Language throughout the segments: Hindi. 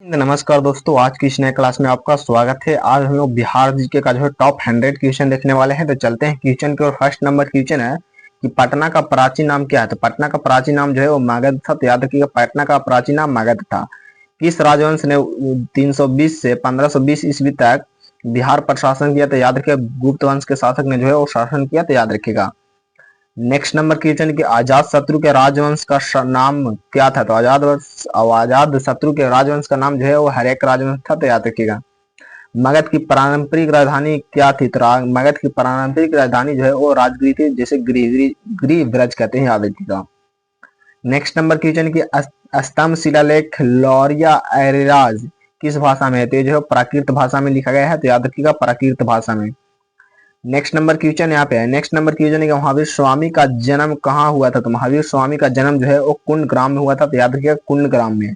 नमस्कार दोस्तों, आज की इस नए क्लास में आपका स्वागत है। आज हम लोग बिहार जीके का जो है टॉप 100 क्वेश्चन देखने वाले हैं। तो चलते हैं क्वेश्चन की ओर। फर्स्ट नंबर क्वेश्चन है कि पटना का प्राचीन नाम क्या है। तो पटना का प्राचीन नाम जो है वो मगध था। तो याद रखिएगा, पटना का प्राचीन नाम मगध था। किस राजवंश ने 320 से 1520 ईस्वी तक बिहार पर शासन किया। तो याद रखिएगा, गुप्त वंश के शासक ने जो है वो शासन किया। तो याद रखिएगा। नेक्स्ट नंबर क्वेश्चन की अजात शत्रु के राजवंश का नाम क्या था। तो आजाद शत्रु के राजवंश का नाम जो है वो हरेक राजवंश था। तो याद रखिएगा। मगध की पारंपरिक राजधानी क्या थी। तो मगध की पारंपरिक राजधानी जो है वो राजगृह थी, जैसे गृह ब्रज कहते हैं। याद रखिएगा। नेक्स्ट नंबर क्वेश्चन की स्तंभ शिलालेख लौरिया एरिराज किस भाषा में है। तो ये जो है प्राकृत भाषा में लिखा गया है। तो याद रखिएगा, प्राकृत भाषा में। नेक्स्ट नंबर क्वेश्चन यहाँ पे है। नेक्स्ट नंबर क्वेश्चन है कि महावीर स्वामी का जन्म कहाँ हुआ था। तो महावीर स्वामी का जन्म जो है वो कुंड ग्राम में हुआ था। तो याद रखिएगा, कुंड ग्राम में।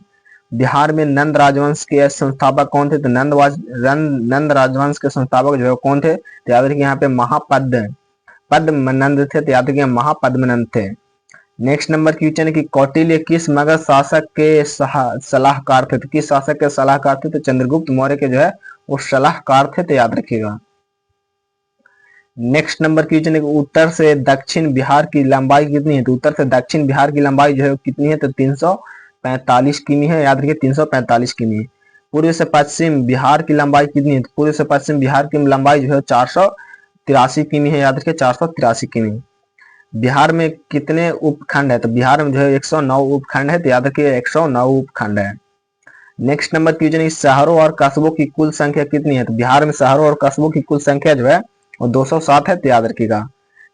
बिहार में नंद राजवंश के संस्थापक कौन थे। तो नंद राजवंश के संस्थापक जो है कौन थे। तो याद रखिए, यहाँ पे पद्मनंद थे। तो याद रखिए, महापद्मनंद थे। नेक्स्ट नंबर क्वेश्चन है कि कौटिल्य किस मगध शासक के सलाहकार थे। तो किस शासक के सलाहकार थे। तो चंद्रगुप्त मौर्य के जो है वो सलाहकार थे। तो याद रखिएगा। नेक्स्ट नंबर क्वेश्चन है, उत्तर से दक्षिण बिहार की लंबाई कितनी है। तो उत्तर से दक्षिण बिहार की लंबाई जो है कितनी है। तो 345 किमी है। याद रखिए, 345 किमी। पूर्व से पश्चिम बिहार की लंबाई कितनी है। तो पूर्व से पश्चिम बिहार की लंबाई जो है 483 किमी है। याद रखिए, 483 किमी। बिहार में कितने उपखंड है। तो बिहार में जो है 109 उपखंड है। तो याद रखिए, 109 उपखंड है। नेक्स्ट नंबर क्वेश्चन है, शहरों और कस्बों की कुल संख्या कितनी है। तो बिहार में शहरों और कस्बों की कुल संख्या जो है वो 207 है। तो याद रखिएगा।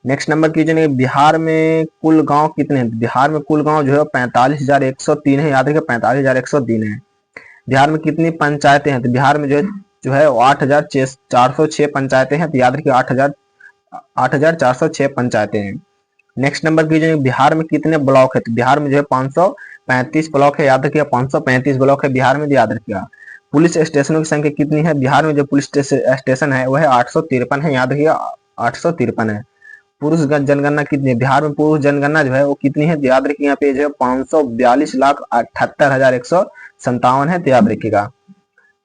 नेक्स्ट नंबर क्वेश्चन है, बिहार में कुल गांव कितने हैं। बिहार में कुल गांव जो है 45,103 है। याद रखिए, 45,103 है। बिहार में कितनी पंचायतें हैं। तो बिहार में जो है 8,406 पंचायतें हैं। तो याद रखिए, 8,406 पंचायतें हैं। नेक्स्ट नंबर क्वेश्चन, बिहार में कितने ब्लॉक है। तो बिहार में जो है 535 ब्लॉक है। याद रखिए, 535 ब्लॉक है बिहार में। याद रखिएगा। पुलिस स्टेशनों की संख्या कितनी है। बिहार में जो पुलिस स्टेशन है वह 853 है। याद रखिएगा, 853 है। पुरुष जनगणना कितनी है। बिहार में पुरुष जनगणना जो है वो कितनी है। याद रखिए, यहाँ पे जो है 542,78,157 है। तो याद रखिएगा।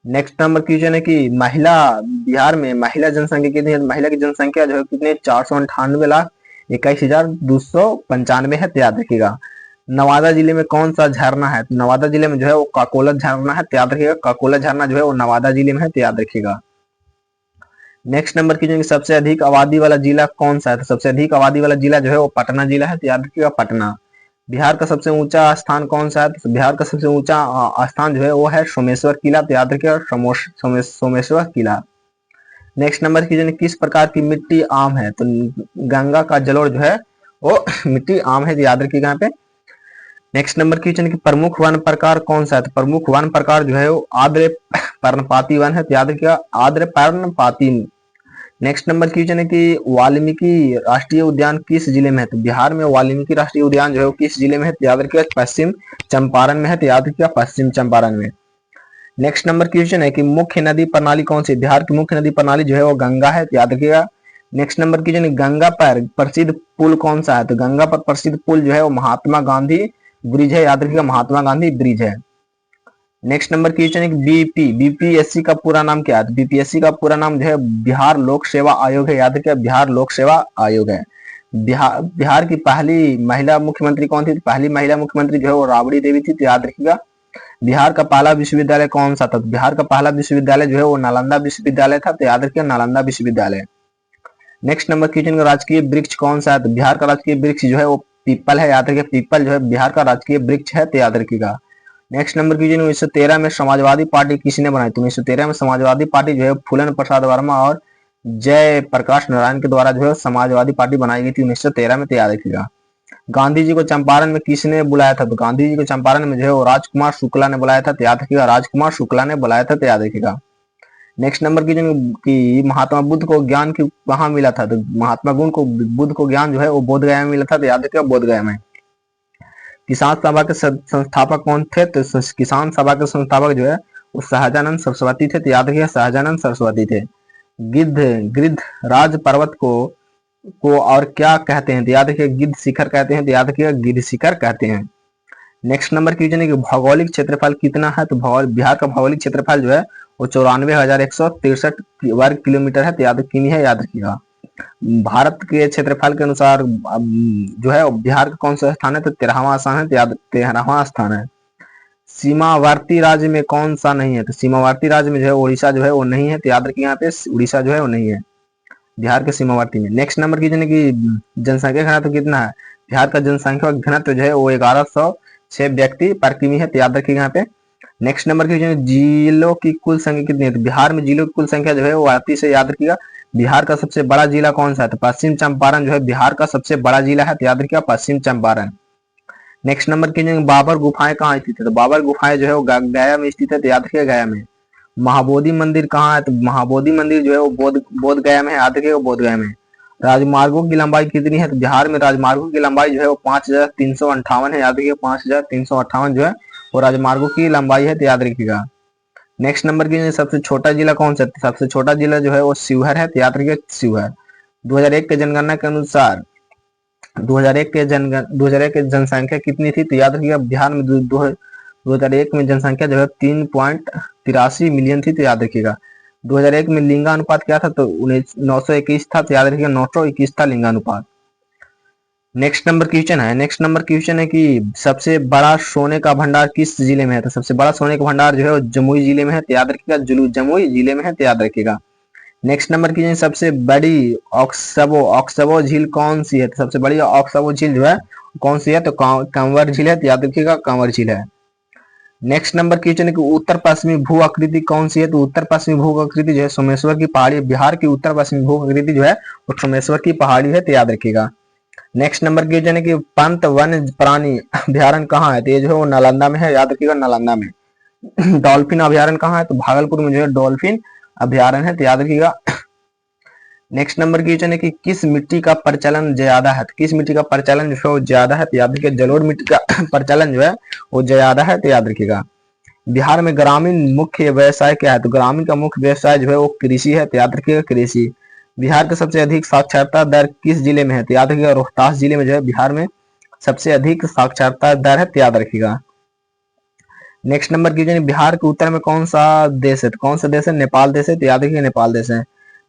नेक्स्ट नंबर क्वेश्चन है कि बिहार में महिला जनसंख्या कितनी है। महिला की जनसंख्या जो है कितनी, 498,21,295 है। तो याद रखिएगा। नवादा जिले में कौन सा झरना है। तो नवादा जिले में जो है वो काकोला झरना है। तो याद रखिएगा, काकोला झरना जो है वो नवादा जिले में है। तो याद रखिएगा। नेक्स्ट नंबर की सबसे अधिक आबादी वाला जिला कौन सा है। तो सबसे अधिक आबादी वाला जिला जो है वो पटना जिला है। तो याद रखिएगा, पटना। बिहार का सबसे ऊंचा स्थान कौन सा है। तो बिहार का सबसे ऊंचा स्थान जो है वो है सोमेश्वर किला। तो याद रखिएगा, सोमेश्वर किला। नेक्स्ट नंबर की किस प्रकार की मिट्टी आम है। तो गंगा का जलोढ़ जो है वो मिट्टी आम है। तो याद रखिएगा यहाँ पे। नेक्स्ट नंबर क्वेश्चन की प्रमुख वन प्रकार कौन सा है। तो प्रमुख वन प्रकार जो है वो आर्द्र पर्णपाती वन है। तो याद रखिएगा, आर्द्र पर्णपाती। नेक्स्ट नंबर क्वेश्चन है कि वाल्मीकि राष्ट्रीय उद्यान किस जिले में है। तो बिहार में वाल्मीकि राष्ट्रीय उद्यान जो है वो किस जिले में है। तो याद रखिएगा, पश्चिम चंपारण में है। तो याद रखिएगा, पश्चिम चंपारण में। नेक्स्ट नंबर क्वेश्चन है कि मुख्य नदी प्रणाली कौन सी। बिहार की मुख्य नदी प्रणाली जो है वो गंगा है। तो याद रखिएगा। नेक्स्ट नंबर क्वेश्चन, गंगा पर प्रसिद्ध पुल कौन सा है। तो गंगा पर प्रसिद्ध पुल जो है वो महात्मा गांधी ब्रिज है। याद रखिएगा, महात्मा गांधी ब्रिज है। नेक्स्ट नंबर क्वेश्चन है बीपीएससी का पूरा नाम क्या है। तो बीपीएससी का पूरा नाम जो है बिहार लोक सेवा आयोग है। याद रखिएगा, बिहार लोक सेवा आयोग है। बिहार की पहली महिला मुख्यमंत्री कौन थी। तो पहली महिला मुख्यमंत्री जो है वो राबड़ी देवी थी। तो याद रखिएगा। बिहार का पहला विश्वविद्यालय कौन सा था। तो बिहार का पहला विश्वविद्यालय जो है वो नालंदा विश्वविद्यालय था। तो याद रखिए, नालंदा विश्वविद्यालय। नेक्स्ट नंबर क्वेश्चन का राजकीय वृक्ष कौन सा है। तो बिहार का राजकीय वृक्ष जो है वो पीपल है। याद रखिए, पीपल जो है बिहार का राजकीय वृक्ष है। तो याद रखिएगा। नेक्स्ट नंबर क्वेश्चन, 1913 में समाजवादी पार्टी किसने बनाई। तो 1913 में समाजवादी पार्टी जो है फूलन प्रसाद वर्मा और जय प्रकाश नारायण के द्वारा जो है समाजवादी पार्टी बनाई गई थी 1913 में। तो याद रखिएगा। गांधी जी को चंपारण में किसने बुलाया था। तो गांधी जी को चंपारण में जो है वो राजकुमार शुक्ला ने बुलाया था। तो याद रखिएगा, राजकुमार शुक्ला ने बुलाया था। तो याद रखिएगा। नेक्स्ट नंबर की महात्मा बुद्ध को ज्ञान की कहाँ मिला था। तो महात्मा बुद्ध को ज्ञान जो है वो बोध गया में मिला था। तो याद रखिएगा, बोध गया में। किसान सभा के संस्थापक कौन थे। तो किसान सभा के संस्थापक जो है वो सहजानंद सरस्वती थे। तो याद रखिएगा, सहजानंद सरस्वती थे। गिद्ध राज पर्वत को और क्या कहते हैं। तो याद रखिए, गिद्ध शिखर कहते हैं। तो याद रखिएगा, गिद्ध शिखर कहते हैं। नेक्स्ट नंबर क्वेश्चन है कि भौगोलिक क्षेत्रफल कितना है, तो बिहार का भौगोलिक क्षेत्रफल जो है वो 94,163 वर्ग किलोमीटर है, तो याद किमी है, याद रखिएगा। भारत के क्षेत्रफल के अनुसार जो है बिहार का कौन सा स्थान है, तो 13वां स्थान है, तो याद 13वां स्थान है। सीमावर्ती राज्य में कौन सा नहीं है, तो सीमावर्ती राज्य में जो है उड़ीसा जो है वो नहीं है, तो याद रखिए यहाँ पे उड़ीसा जो है वो नहीं है बिहार के सीमावर्ती में। नेक्स्ट नंबर कीजिए कि जनसंख्या घनत्व कितना है, बिहार का जनसंख्या घनत्व जो है वो 1106 व्यक्ति पर किमी है, तो याद रखिएगा यहाँ पे। नेक्स्ट नंबर की जिलों की कुल संख्या कितनी है, तो बिहार में जिलों की कुल संख्या जो है वो 38 है, याद रखिएगा। बिहार का सबसे बड़ा जिला कौन सा है, तो पश्चिम चंपारण जो है बिहार का सबसे बड़ा जिला है, तो याद रखिएगा पश्चिम चंपारण। नेक्स्ट नंबर की बाबर गुफाएं कहाँ स्थित है, तो बाबर गुफाएं जो है वो गया में स्थित है, तो याद रखिएगा गया में। महाबोधि मंदिर कहाँ है, तो महाबोधि मंदिर जो है वो बोध गया में है, याद रखिएगा बोध गया में। राजमार्गों की लंबाई कितनी है, तो बिहार में राजमार्गों की लंबाई जो है वो 5,358 है, याद रखिएगा 5,358 जो है वो राजमार्गों की लंबाई है, तो याद रखिएगा। नेक्स्ट नंबर की सबसे छोटा जिला कौन सा, सबसे छोटा जिला जो है वो शिवहर है, तो याद रखिएगा शिवहर। 2001 के जनगणना के अनुसार 2001 के जनसंख्या कितनी थी, तो याद रखिएगा बिहार में 2001 में जनसंख्या जो है 3.83 मिलियन थी, तो याद रखिएगा। 2001 में लिंगानुपात क्या था, तो 921 था, तो याद रखिएगा 921 था लिंगानुपात। नेक्स्ट नंबर क्वेश्चन है कि सबसे बड़ा सोने का भंडार किस जिले में है, तो सबसे बड़ा सोने का भंडार जो है वो जमुई जिले में है, तो याद रखिएगा जमुई जिले में है, तो याद रखिएगा। नेक्स्ट नंबर की सबसे बड़ी ऑक्सबो झील कौन सी है, तो सबसे बड़ी ऑक्सबो झील जो है कौन सी है, तो कंवर झील है, तो याद रखिएगा कंवर झील है। नेक्स्ट नंबर क्वेश्चन है कि उत्तर पश्चिमी भू आकृति कौन सी है, तो उत्तर पश्चिमी भू आकृति जो है सोमेश्वर की पहाड़ी, बिहार की उत्तर पश्चिमी भू आकृति जो है वो सोमेश्वर की पहाड़ी है, तो याद रखिएगा। नेक्स्ट नंबर क्वेश्चन है कि पंत वन्य प्राणी अभ्यारण्य कहाँ है, तो ये जो है वो नालंदा में है, याद रखिएगा नालंदा में। डॉल्फिन अभ्यारण्य कहाँ है, तो भागलपुर में जो है डॉल्फिन अभ्यारण्य है, तो याद रखिएगा। नेक्स्ट नंबर क्वेश्चन है कि किस मिट्टी का प्रचलन ज्यादा है, तो किस मिट्टी का प्रचलन जो है वो ज्यादा है, तो याद रखिएगा जलोढ़ मिट्टी का प्रचलन जो है वो ज्यादा है, तो याद रखिएगा। बिहार में ग्रामीण मुख्य व्यवसाय क्या है, तो ग्रामीण का मुख्य व्यवसाय जो है वो कृषि है, तो याद रखिएगा कृषि। बिहार का सबसे अधिक साक्षरता दर किस जिले में है, तो याद रखिएगा रोहतास जिले में जो है बिहार में सबसे अधिक साक्षरता दर है, तो याद रखिएगा। नेक्स्ट नंबर क्वेश्चन बिहार के उत्तर में कौन सा देश है, तो कौन सा देश है, नेपाल देश है, तो याद रखिएगा नेपाल देश है।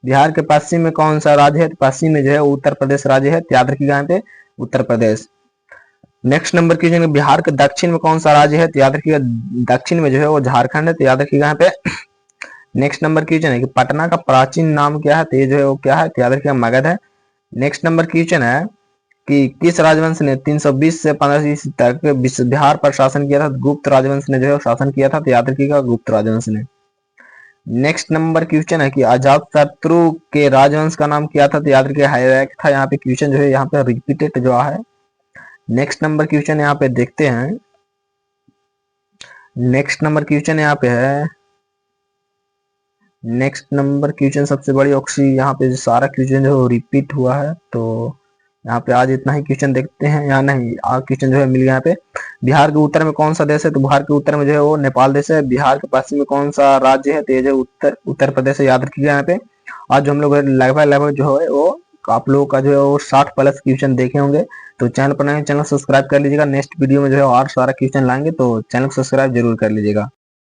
बिहार के पश्चिम में कौन सा राज्य है, तो पश्चिम में जो है उत्तर प्रदेश राज्य है, तो याद रखिएगा यहाँ पे Uttar Pradesh. Next number question Bihar के दक्षिण में कौन सा राज्य है, तो याद रखिएगा दक्षिण में जो है वो झारखंड है, तो याद रखिएगा यहाँ पे। नेक्स्ट नंबर क्वेश्चन है कि पटना का प्राचीन नाम क्या है, तो ये जो है वो क्या है, तो याद रखिएगा मगध है। नेक्स्ट नंबर क्वेश्चन है कि किस राजवंश ने 320 से 1520 तक बिहार पर शासन किया था, गुप्त राजवंश ने जो है शासन किया था, तो याद रखिएगा गुप्त राजवंश ने। नेक्स्ट नंबर क्वेश्चन है कि अजात शत्रु के राजवंश का नाम क्या था, तो याद रखिएगा हायरैक था। यहाँ पे क्वेश्चन जो है यहाँ पे रिपीटेड जो है। नेक्स्ट नंबर क्वेश्चन यहाँ पे देखते हैं। नेक्स्ट नंबर क्वेश्चन यहाँ पे है, नेक्स्ट नंबर क्वेश्चन सबसे बड़ी ऑक्सी, यहाँ पे सारा क्वेश्चन जो रिपीट हुआ है, तो यहाँ पे आज इतना ही क्वेश्चन देखते हैं। यहाँ नहीं आज क्वेश्चन जो है मिल गया यहाँ पे। बिहार के उत्तर में कौन सा देश है, तो बिहार के उत्तर में जो है वो नेपाल देश है। बिहार के पश्चिम में कौन सा राज्य है, तो ये जो उत्तर प्रदेश है, याद रखिएगा यहाँ पे। आज हम लोग लगभग जो है वो आप लोगों का जो है वो 60+ क्वेश्चन देखे होंगे। तो चैनल पर नए चैनल सब्सक्राइब कर लीजिएगा। नेक्स्ट वीडियो में जो है और सारा क्वेश्चन लाएंगे, तो चैनल सब्सक्राइब जरूर कर लीजिएगा।